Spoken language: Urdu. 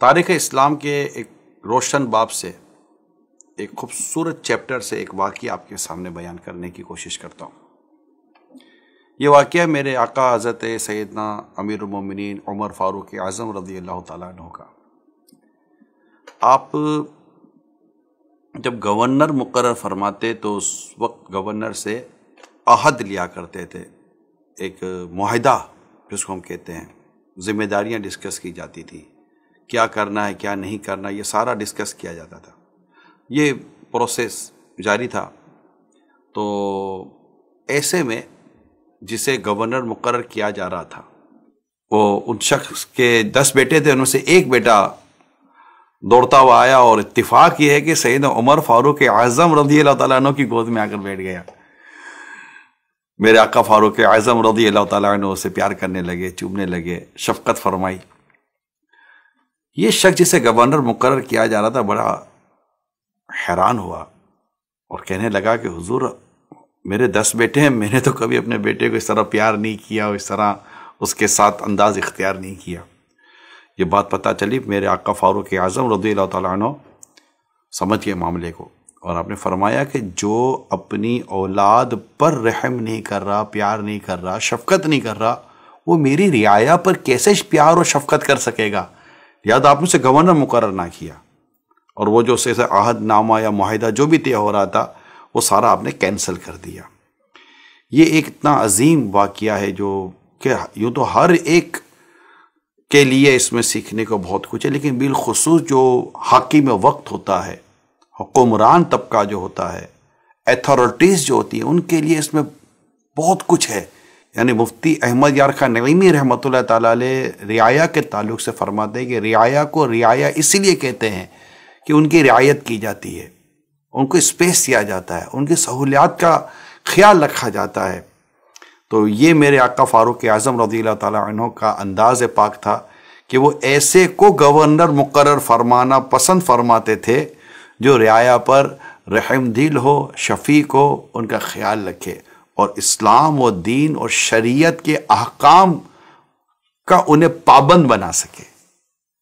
تاریخ اسلام کے ایک روشن باب سے، ایک خوبصورت چیپٹر سے ایک واقعہ آپ کے سامنے بیان کرنے کی کوشش کرتا ہوں۔ یہ واقعہ میرے آقا حضرت سیدنا امیر المومنین عمر فاروق اعظم رضی اللہ تعالیٰ عنہ کا۔ آپ جب گورنر مقرر فرماتے تو اس وقت گورنر سے عہد لیا کرتے تھے، ایک معاہدہ جس کو ہم کہتے ہیں، ذمہ داریاں ڈسکس کی جاتی تھی، کیا کرنا ہے کیا نہیں کرنا، یہ سارا ڈسکس کیا جاتا تھا۔ یہ پروسیس جاری تھا۔ تو ایسے میں جسے گورنر مقرر کیا جا رہا تھا، وہ ان شخص کے 10 بیٹے تھے، ان میں سے ایک بیٹا دوڑتا ہوا آیا اور اتفاق یہ ہے کہ سیدنا عمر فاروق اعظم رضی اللہ تعالیٰ عنہ کی گود میں آ کر بیٹھ گیا۔ میرے آقا فاروق اعظم رضی اللہ تعالیٰ عنہ سے پیار کرنے لگے، چومنے لگے، شفقت فرمائی۔ یہ شخص جسے گورنر مقرر کیا جا رہا تھا بڑا حیران ہوا اور کہنے لگا کہ حضور میرے 10 بیٹے ہیں، میں نے تو کبھی اپنے بیٹے کو اس طرح پیار نہیں کیا اور اس طرح اس کے ساتھ انداز اختیار نہیں کیا۔ یہ بات پتہ چلی، میرے آقا فاروق اعظم رضی اللہ تعالیٰ عنہ سمجھ گئے معاملے کو، اور آپ نے فرمایا کہ جو اپنی اولاد پر رحم نہیں کر رہا، پیار نہیں کر رہا، شفقت نہیں کر رہا، وہ میری رعایا پر کیسے پیار اور شفقت کر سکے گا؟ یاد آپ نے اسے گورنر مقرر نہ کیا، اور وہ جو اسے عہد نامہ یا معاہدہ جو بھی طے ہو رہا تھا وہ سارا آپ نے کینسل کر دیا۔ یہ ایک اتنا عظیم واقعہ ہے جو کہ یوں تو ہر ایک کے لیے اس میں سیکھنے کو بہت کچھ ہے، لیکن بالخصوص جو حاکم وقت ہوتا ہے، حکمران طبقہ جو ہوتا ہے، ایتھارٹیز جو ہوتی ہیں، ان کے لیے اس میں بہت کچھ ہے۔ یعنی مفتی احمد یار خان نعیمی رحمۃ اللہ تعالیٰ علیہ رعایا کے تعلق سے فرماتے ہیں کہ رعایا کو رعایا اسی لیے کہتے ہیں کہ ان کی رعایت کی جاتی ہے، ان کو اسپیس دیا جاتا ہے، ان کی سہولیات کا خیال رکھا جاتا ہے۔ تو یہ میرے آقا فاروق اعظم رضی اللہ تعالیٰ عنہ کا انداز پاک تھا کہ وہ ایسے کو گورنر مقرر فرمانا پسند فرماتے تھے جو رعایا پر رحم دل ہو، شفیق ہو، ان کا خیال رکھے، اور اسلام و دین اور شریعت کے احکام کا انہیں پابند بنا سکے۔